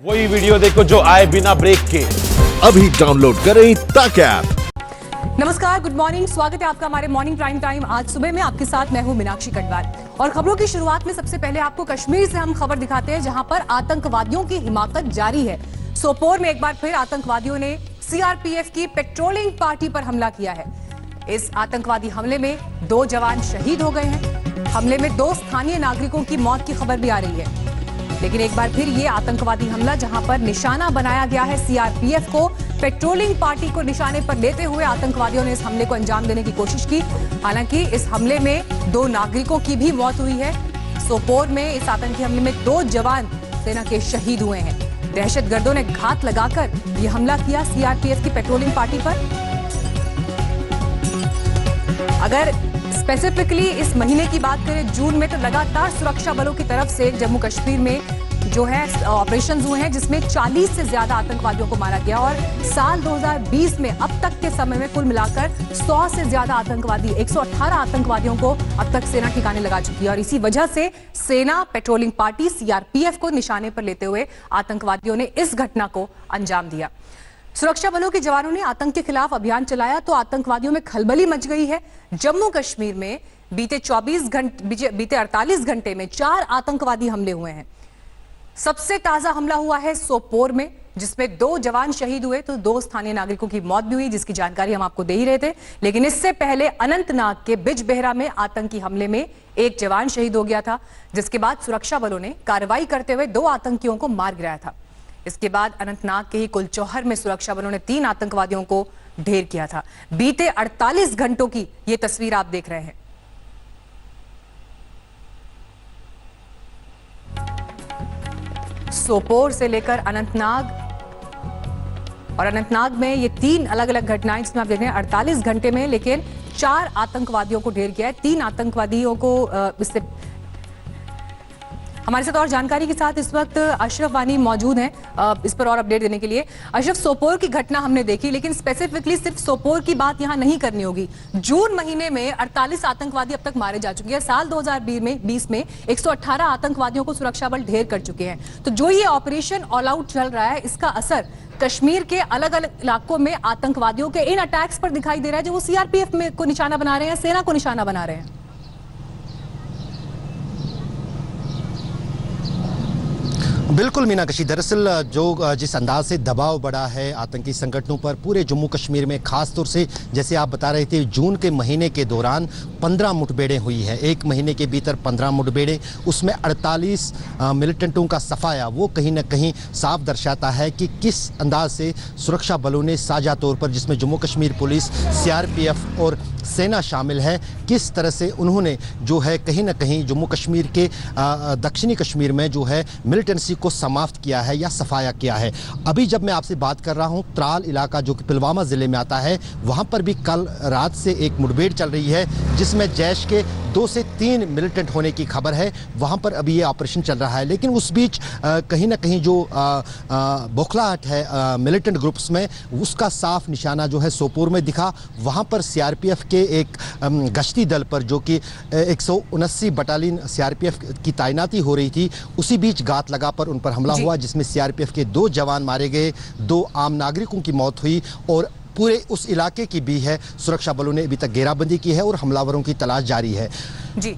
वही वीडियो देखो जो आए बिना ब्रेक के। अभी डाउनलोड करें तक ऐप। नमस्कार, गुड मॉर्निंग। स्वागत है आपका हमारे मॉर्निंग प्राइम टाइम। आज सुबह में आपके साथ मैं हूं मीनाक्षी कटवाल और खबरों की शुरुआत में सबसे पहले आपको कश्मीर से हम खबर दिखाते हैं, जहां पर आतंकवादियों की हिमाकत जारी है। सोपोर में एक बार फिर आतंकवादियों ने सीआरपीएफ की पेट्रोलिंग पार्टी पर हमला किया है। इस आतंकवादी हमले में 2 जवान शहीद हो गए हैं। हमले में 2 स्थानीय नागरिकों की मौत की खबर भी आ रही है। लेकिन एक बार फिर ये आतंकवादी हमला, जहां पर निशाना बनाया गया है सीआरपीएफ को, पेट्रोलिंग पार्टी को निशाने पर लेते हुए आतंकवादियों ने इस हमले को अंजाम देने की कोशिश की। हालांकि इस हमले में 2 नागरिकों की भी मौत हुई है। सोपोर में इस आतंकी हमले में 2 जवान सेना के शहीद हुए हैं। दहशतगर्दों ने घात लगाकर यह हमला किया सीआरपीएफ की पेट्रोलिंग पार्टी पर। अगर स्पेसिफिकली इस महीने की बात करें, जून में, तो लगातार सुरक्षा बलों की तरफ से जम्मू कश्मीर में जो है ऑपरेशंस हुए हैं, जिसमें 40 से ज्यादा आतंकवादियों को मारा गया। और साल 2020 में अब तक के समय में कुल मिलाकर 100 से ज्यादा आतंकवादी, 118 आतंकवादियों को अब तक सेना ठिकाने लगा चुकी है। और इसी वजह से सेना पेट्रोलिंग पार्टी सीआरपीएफ को निशाने पर लेते हुए आतंकवादियों ने इस घटना को अंजाम दिया। सुरक्षा बलों के जवानों ने आतंक के खिलाफ अभियान चलाया तो आतंकवादियों में खलबली मच गई है। जम्मू कश्मीर में बीते 48 घंटे में 4 आतंकवादी हमले हुए हैं। सबसे ताजा हमला हुआ है सोपोर में, जिसमें 2 जवान शहीद हुए तो 2 स्थानीय नागरिकों की मौत भी हुई, जिसकी जानकारी हम आपको दे ही रहे थे। लेकिन इससे पहले अनंतनाग के बिजबेहरा में आतंकी हमले में 1 जवान शहीद हो गया था, जिसके बाद सुरक्षा बलों ने कार्रवाई करते हुए 2 आतंकियों को मार गिराया था। इसके बाद अनंतनाग के ही कुलचौहर में सुरक्षा बलों ने 3 आतंकवादियों को ढेर किया था। बीते 48 घंटों की यह तस्वीर आप देख रहे हैं। सोपोर से लेकर अनंतनाग, और अनंतनाग में ये 3 अलग अलग घटनाएं जिसमें आप देख रहे हैं 48 घंटे में, लेकिन 4 आतंकवादियों को ढेर किया है। 3 आतंकवादियों को इससे हमारे साथ और जानकारी के साथ इस वक्त अशरफ वानी मौजूद हैं इस पर और अपडेट देने के लिए। अशरफ, सोपोर की घटना हमने देखी, लेकिन स्पेसिफिकली सिर्फ सोपोर की बात यहां नहीं करनी होगी। जून महीने में 48 आतंकवादी अब तक मारे जा चुके हैं। साल 2020 में 118 आतंकवादियों को सुरक्षा बल ढेर कर चुके हैं। तो जो ये ऑपरेशन ऑल आउट चल रहा है, इसका असर कश्मीर के अलग अलग इलाकों में आतंकवादियों के इन अटैक्स पर दिखाई दे रहा है, जो वो सीआरपीएफ में को निशाना बना रहे हैं, सेना को निशाना बना रहे हैं। बिल्कुल मीनाक्षी, दरअसल जो जिस अंदाज से दबाव बढ़ा है आतंकी संगठनों पर पूरे जम्मू कश्मीर में, खास तौर से जैसे आप बता रहे थे, जून के महीने के दौरान 15 मुठभेड़ें हुई है। 1 महीने के भीतर 15 मुठभेड़ें, उसमें 48 मिलिटेंटों का सफाया, वो कहीं ना कहीं साफ दर्शाता है कि किस अंदाज से सुरक्षा बलों ने साझा तौर पर, जिसमें जम्मू कश्मीर पुलिस, सीआरपीएफ और सेना शामिल है, किस तरह से उन्होंने जो है कहीं ना कहीं जम्मू कश्मीर के दक्षिणी कश्मीर में जो है मिलिटेंसी को समाप्त किया है या सफाया किया है। अभी जब मैं आपसे बात कर रहा हूं, त्राल इलाका जो कि पुलवामा ज़िले में आता है, वहां पर भी कल रात से एक मुठभेड़ चल रही है, जिसमें जैश के 2 से 3 मिलिटेंट होने की खबर है। वहां पर अभी ये ऑपरेशन चल रहा है, लेकिन उस बीच कहीं ना कहीं जो बौखलाहट है मिलिटेंट ग्रुप्स में, उसका साफ निशाना जो है सोपोर में दिखा। वहां पर सीआरपीएफ के एक गश्ती दल पर, जो कि 179 बटालियन सीआरपीएफ की तैनाती हो रही थी, उसी बीच घात लगा पर उन पर हमला हुआ, जिसमें सीआरपीएफ के 2 जवान मारे गए, 2 आम नागरिकों की मौत हुई और पूरे उस इलाके की भी है सुरक्षा बलों ने अभी तक घेराबंदी की है और हमलावरों की तलाश जारी है। जी,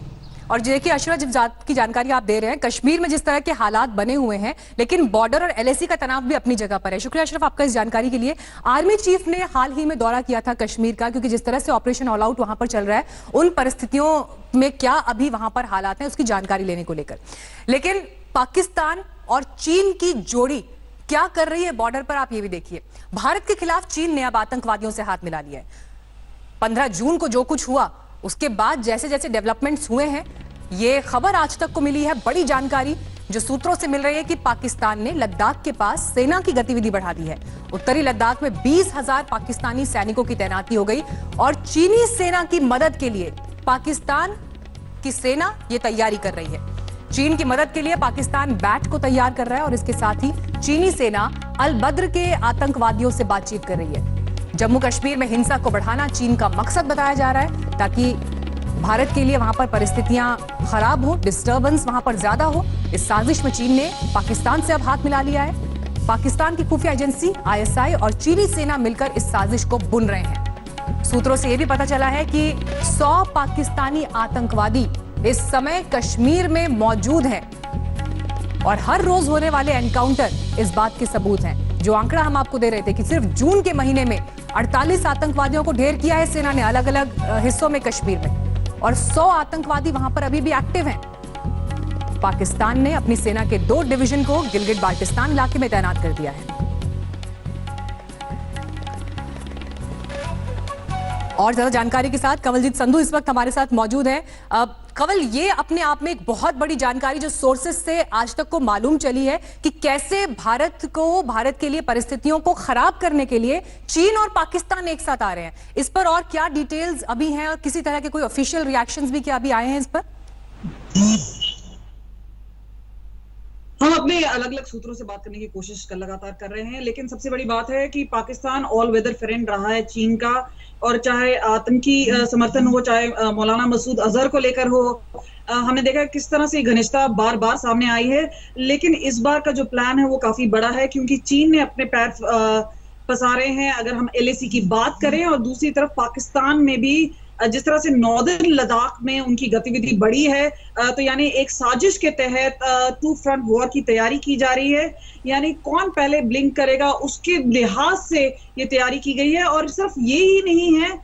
और देखिए अशरफ, जब की जानकारी आप दे रहे हैं, कश्मीर में जिस तरह के हालात बने हुए हैं, लेकिन बॉर्डर और एलएसी का तनाव भी अपनी जगह पर है। शुक्रिया अशरफ आपका इस जानकारी के लिए। आर्मी चीफ ने हाल ही में दौरा किया था कश्मीर का, क्योंकि जिस तरह से ऑपरेशन ऑल आउट वहां पर चल रहा है, उन परिस्थितियों में क्या अभी वहां पर हालात हैं, उसकी जानकारी लेने को लेकर। लेकिन पाकिस्तान और चीन की जोड़ी क्या कर रही है बॉर्डर पर, आप ये भी देखिए। भारत के खिलाफ चीन ने अब आतंकवादियों से हाथ मिला लिया है। 15 जून को जो कुछ हुआ, उसके बाद जैसे जैसे डेवलपमेंट्स हुए हैं, ये खबर आज तक को मिली है, बड़ी जानकारी जो सूत्रों से मिल रही है कि पाकिस्तान ने लद्दाख के पास सेना की गतिविधि बढ़ा दी है। उत्तरी लद्दाख में 20,000 पाकिस्तानी सैनिकों की तैनाती हो गई और चीनी सेना की मदद के लिए पाकिस्तान की सेना ये तैयारी कर रही है। चीन की मदद के लिए पाकिस्तान बैट को तैयार कर रहा है और इसके साथ ही चीनी सेना अल बद्र के आतंकवादियों से बातचीत कर रही है। जम्मू कश्मीर में हिंसा को बढ़ाना चीन का मकसद बताया जा रहा है, ताकि भारत के लिए वहां पर परिस्थितियां खराब हो, डिस्टर्बेंस वहां पर ज्यादा हो। इस साजिश में चीन ने पाकिस्तान से अब हाथ मिला लिया है। पाकिस्तान की खुफिया एजेंसी आईएसआई और चीनी सेना मिलकर इस साजिश को बुन रहे हैं। सूत्रों से यह भी पता चला है कि 100 पाकिस्तानी आतंकवादी इस समय कश्मीर में मौजूद हैं और हर रोज होने वाले एनकाउंटर इस बात के सबूत हैं। जो आंकड़ा हम आपको दे रहे थे कि सिर्फ जून के महीने में 48 आतंकवादियों को ढेर किया है सेना ने अलग अलग हिस्सों में कश्मीर में, और 100 आतंकवादी वहां पर अभी भी एक्टिव हैं। पाकिस्तान ने अपनी सेना के 2 डिवीजन को गिलगिट बाल्टिस्तान इलाके में तैनात कर दिया है। और ज्यादा जानकारी के साथ कंवलजीत संधू इस वक्त हमारे साथ मौजूद है। कंवल, ये अपने आप में एक बहुत बड़ी जानकारी जो सोर्सेस से आज तक को मालूम चली है कि कैसे भारत के लिए परिस्थितियों को खराब करने के लिए चीन और पाकिस्तान एक साथ आ रहे हैं। इस पर और क्या डिटेल्स अभी हैं और किसी तरह के कोई ऑफिशियल रिएक्शंस भी क्या अभी आए हैं इस पर? हम अपने अलग अलग सूत्रों से बात करने की कोशिश लगातार कर रहे हैं, लेकिन सबसे बड़ी बात है कि पाकिस्तान ऑल वेदर फ्रेंड रहा है चीन का, और चाहे आतंकी समर्थन हो, चाहे मौलाना मसूद अजहर को लेकर हो, हमने देखा किस तरह से घनिष्ठता बार बार सामने आई है। लेकिन इस बार का जो प्लान है वो काफी बड़ा है, क्योंकि चीन ने अपने पैर पसारे हैं अगर हम LAC की बात करें, और दूसरी तरफ पाकिस्तान में भी जिस तरह से नॉर्दर्न लद्दाख में उनकी गतिविधि बढ़ी है, तो यानी एक साजिश के तहत 2 फ्रंट वॉर की तैयारी की जा रही है। यानी कौन पहले ब्लिंक करेगा उसके लिहाज से ये तैयारी की गई है। और सिर्फ ये ही नहीं है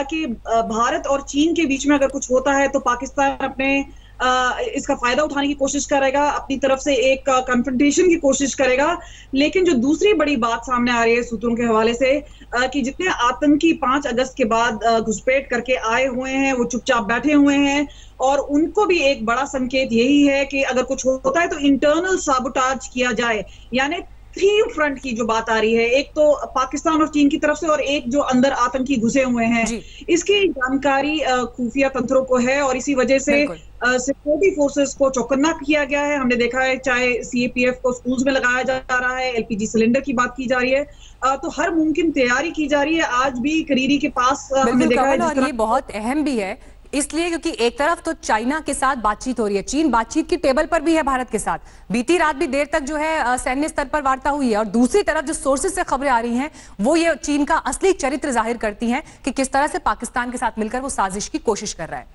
कि भारत और चीन के बीच में अगर कुछ होता है तो पाकिस्तान अपने इसका फायदा उठाने की कोशिश करेगा, अपनी तरफ से एक कन्फ्रंटेशन की कोशिश करेगा। लेकिन जो दूसरी बड़ी बात सामने आ रही है सूत्रों के हवाले से कि जितने आतंकी 5 अगस्त के बाद घुसपैठ करके आए हुए हैं वो चुपचाप बैठे हुए हैं, और उनको भी एक बड़ा संकेत यही है कि अगर कुछ होता है तो इंटरनल साबोटाज किया जाए। यानी 3 फ्रंट की जो बात आ रही है, एक तो पाकिस्तान और चीन की तरफ से, और एक जो अंदर आतंकी घुसे हुए हैं, इसकी जानकारी खुफिया तंत्रों को है, और इसी वजह से सिक्योरिटी फोर्सेस को चौकन्ना किया गया है। हमने देखा है चाहे CAPF को स्कूल्स में लगाया जा रहा है, LPG सिलेंडर की बात की जा रही है, तो हर मुमकिन तैयारी की जा रही है। आज भी करीरी के पास हमने देखा है, और ये बहुत अहम भी है इसलिए क्योंकि एक तरफ तो चाइना के साथ बातचीत हो रही है, चीन बातचीत की टेबल पर भी है भारत के साथ, बीती रात भी देर तक जो है सैन्य स्तर पर वार्ता हुई है, और दूसरी तरफ जो सोर्सेज से खबरें आ रही हैं वो ये चीन का असली चरित्र जाहिर करती हैं कि किस तरह से पाकिस्तान के साथ मिलकर वो साजिश की कोशिश कर रहा है।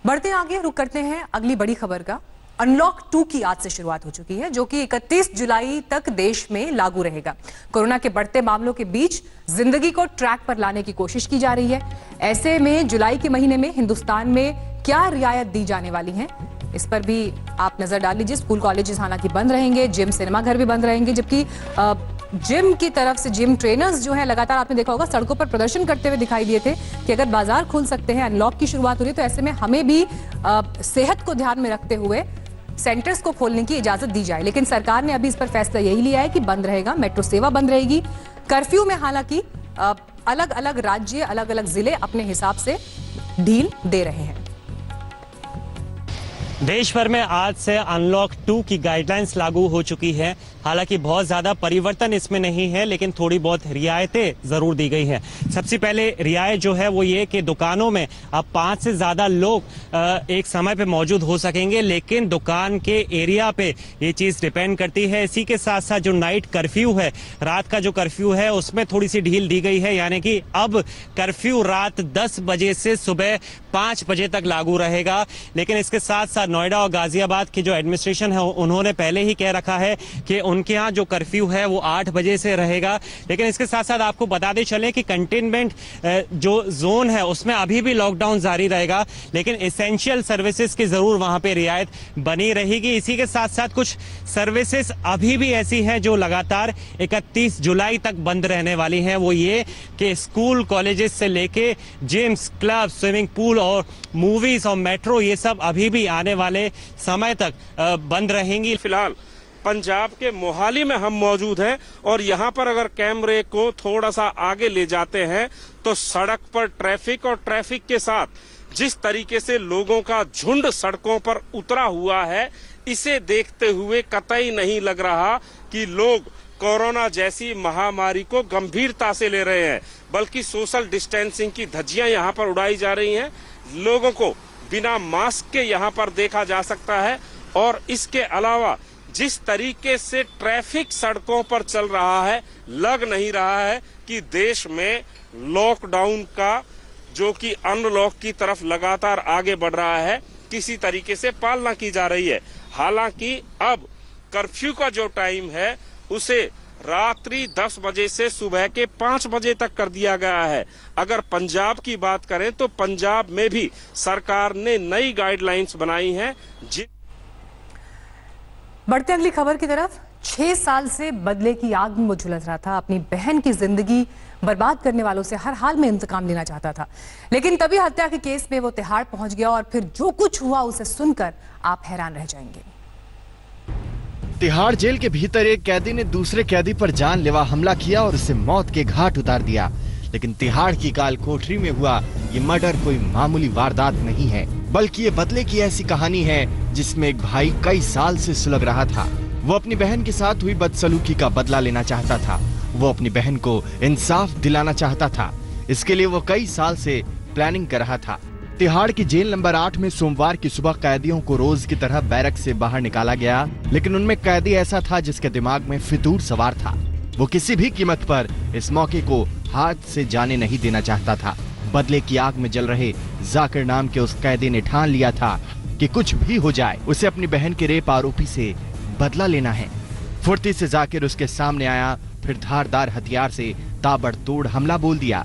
बढ़ते हैं आगे, रुक करते हैं अगली बड़ी खबर का। अनलॉक 2 की आज से शुरुआत हो चुकी है, जो कि 31 जुलाई तक देश में लागू रहेगा। कोरोना के बढ़ते मामलों के बीच जिंदगी को ट्रैक पर लाने की कोशिश की जा रही है। ऐसे में जुलाई के महीने में हिंदुस्तान में क्या रियायत दी जाने वाली है, इस पर भी आप नजर डाल लीजिए। स्कूल कॉलेजेस हालांकि बंद रहेंगे, जिम सिनेमा घर भी बंद रहेंगे, जबकि जिम की तरफ से जिम ट्रेनर्स जो है लगातार आपने देखा होगा सड़कों पर प्रदर्शन करते हुए दिखाई दिए थे कि अगर बाजार खुल सकते हैं, अनलॉक की शुरुआत हो रही है, तो ऐसे में हमें भी सेहत को ध्यान में रखते हुए सेंटर्स को खोलने की इजाजत दी जाए। लेकिन सरकार ने अभी इस पर फैसला यही लिया है कि बंद रहेगा, मेट्रो सेवा बंद रहेगी। कर्फ्यू में हालांकि अलग अलग राज्य, अलग अलग जिले अपने हिसाब से ढील दे रहे हैं। देश भर में आज से अनलॉक 2 की गाइडलाइंस लागू हो चुकी है। हालांकि बहुत ज्यादा परिवर्तन इसमें नहीं है, लेकिन थोड़ी बहुत रियायतें जरूर दी गई हैं। सबसे पहले रियायत जो है वो ये कि दुकानों में अब 5 से ज्यादा लोग एक समय पे मौजूद हो सकेंगे, लेकिन दुकान के एरिया पे ये चीज डिपेंड करती है। इसी के साथ साथ जो नाइट कर्फ्यू है, रात का जो कर्फ्यू है, उसमें थोड़ी सी ढील दी गई है, यानी कि अब कर्फ्यू रात 10 बजे से सुबह 5 बजे तक लागू रहेगा। लेकिन इसके साथ साथ नोएडा और गाजियाबाद की जो एडमिनिस्ट्रेशन है उन्होंने पहले ही कह रखा है कि उनके यहाँ जो कर्फ्यू है वो 8 बजे से रहेगा। लेकिन इसके साथ साथ आपको बताते चले कि कंटेनमेंट जो जोन है उसमें अभी भी लॉकडाउन जारी रहेगा, लेकिन एसेंशियल सर्विसेज की जरूर वहां पे रियायत बनी रहेगी। इसी के साथ साथ कुछ सर्विसेज अभी भी ऐसी हैं जो लगातार 31 जुलाई तक बंद रहने वाली हैं। वो ये कि स्कूल कॉलेजेस से लेके जिम्स, क्लब, स्विमिंग पूल और मूवीज और मेट्रो, ये सब अभी भी आने वाले समय तक बंद रहेंगी। फिलहाल पंजाब के मोहाली में हम मौजूद हैं, और यहाँ पर अगर कैमरे को थोड़ा सा आगे ले जाते हैं तो सड़क पर ट्रैफिक, और ट्रैफिक के साथ जिस तरीके से लोगों का झुंड सड़कों पर उतरा हुआ है, इसे देखते हुए कतई नहीं लग रहा कि लोग कोरोना जैसी महामारी को गंभीरता से ले रहे हैं, बल्कि सोशल डिस्टेंसिंग की धज्जियां यहाँ पर उड़ाई जा रही हैं। लोगों को बिना मास्क के यहाँ पर देखा जा सकता है, और इसके अलावा जिस तरीके से ट्रैफिक सड़कों पर चल रहा है, लग नहीं रहा है कि देश में लॉकडाउन का जो कि अनलॉक की तरफ लगातार आगे बढ़ रहा है, किसी तरीके से पालना की जा रही है। हालांकि अब कर्फ्यू का जो टाइम है उसे रात्रि 10 बजे से सुबह के 5 बजे तक कर दिया गया है। अगर पंजाब की बात करें तो पंजाब में भी सरकार ने नई गाइडलाइंस बनाई हैं। बढ़ते अगली खबर की तरफ। 6 साल से बदले की आग में वो झुलस रहा था। अपनी बहन की जिंदगी बर्बाद करने वालों से हर हाल में इंतकाम लेना चाहता था, लेकिन तभी हत्या के केस में वो तिहाड़ पहुंच गया और फिर जो कुछ हुआ उसे सुनकर आप हैरान रह जाएंगे। तिहाड़ जेल के भीतर एक कैदी ने दूसरे कैदी पर जानलेवा हमला किया और उसे मौत के घाट उतार दिया। लेकिन तिहाड़ की काल कोठरी में हुआ ये मर्डर कोई मामूली वारदात नहीं है, बल्कि ये बदले की ऐसी कहानी है जिसमें एक भाई कई साल से सुलग रहा था। वो अपनी बहन के साथ हुई बदसलूकी का बदला लेना चाहता था। वो अपनी बहन को इंसाफ दिलाना चाहता था। इसके लिए वो कई साल से प्लानिंग कर रहा था। तिहाड़ की जेल नंबर 8 में सोमवार की सुबह कैदियों को रोज की तरह बैरक से बाहर निकाला गया, लेकिन उनमें कैदी ऐसा था जिसके दिमाग में फितूर सवार था। वो किसी भी कीमत पर इस मौके को हाथ से जाने नहीं देना चाहता था। बदले की आग में जल रहे जाकिर नाम के उस कैदी ने ठान लिया था कि कुछ भी हो जाए उसे अपनी बहन के रेप आरोपी से बदला लेना है। फुर्ती से जाकिर उसके सामने आया, फिर धारदार हथियार से ताबड़तोड़ हमला बोल दिया।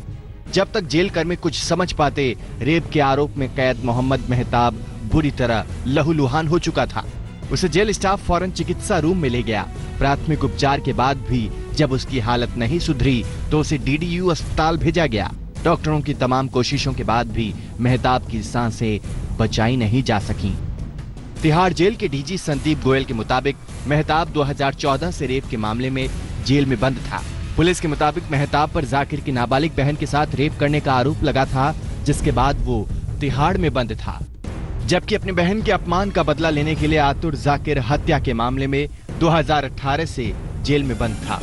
जब तक जेल कर्मी कुछ समझ पाते, रेप के आरोप में कैद मोहम्मद मेहताब बुरी तरह लहूलुहान हो चुका था। उसे जेल स्टाफ फौरन चिकित्सा रूम में ले गया। प्राथमिक उपचार के बाद भी जब उसकी हालत नहीं सुधरी तो उसे DDU अस्पताल भेजा गया। डॉक्टरों की तमाम कोशिशों के बाद भी मेहताब की सांसें बचाई नहीं जा सकी। तिहाड़ जेल के DG संदीप गोयल के मुताबिक मेहताब 2014 से रेप के मामले में जेल में बंद था। पुलिस के मुताबिक मेहताब पर जाकिर की नाबालिग बहन के साथ रेप करने का आरोप लगा था, जिसके बाद वो तिहाड़ में बंद था। जबकि अपनी बहन के अपमान का बदला लेने के लिए आतुर जाकिर हत्या के मामले में 2018 से जेल में बंद था।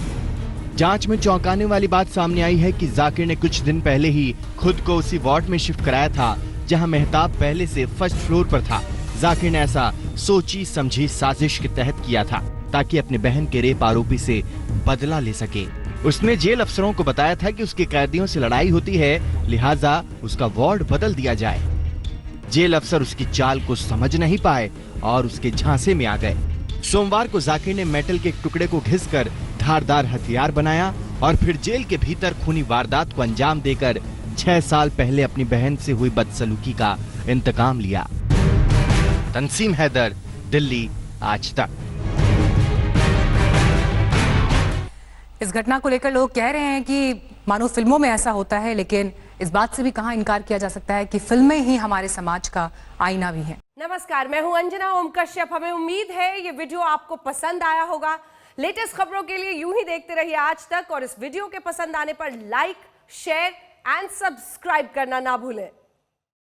जांच में चौंकाने वाली बात सामने आई है कि जाकिर ने कुछ दिन पहले ही खुद को उसी वार्ड में शिफ्ट कराया था जहां मेहताब पहले से फर्स्ट फ्लोर पर था। जाकिर ने ऐसा सोची समझी साजिश के तहत किया था ताकि अपनी बहन के रेप आरोपी से बदला ले सके। उसने जेल अफसरों को बताया था कि उसके कैदियों से लड़ाई होती है, लिहाजा उसका वार्ड बदल दिया जाए। जेल अफसर उसकी चाल को समझ नहीं पाए और उसके झांसे में आ गए। सोमवार को जाकिर ने मेटल के एक टुकड़े को घिसकर धारदार हथियार बनाया और फिर जेल के भीतर खूनी वारदात को अंजाम देकर 6 साल पहले अपनी बहन से हुई बदसलूकी का इंतकाम लिया। तंसीम हैदर, दिल्ली, आज तक। इस घटना को लेकर लोग कह रहे हैं कि मानो फिल्मों में ऐसा होता है, लेकिन इस बात से भी कहां इनकार किया जा सकता है कि फिल्में ही हमारे समाज का आईना भी हैं। नमस्कार, मैं हूं अंजना ओम कश्यप। हमें उम्मीद है ये वीडियो आपको पसंद आया होगा। लेटेस्ट खबरों के लिए यूं ही देखते रहिए आज तक, और इस वीडियो के पसंद आने पर लाइक, शेयर एंड सब्सक्राइब करना ना भूलें।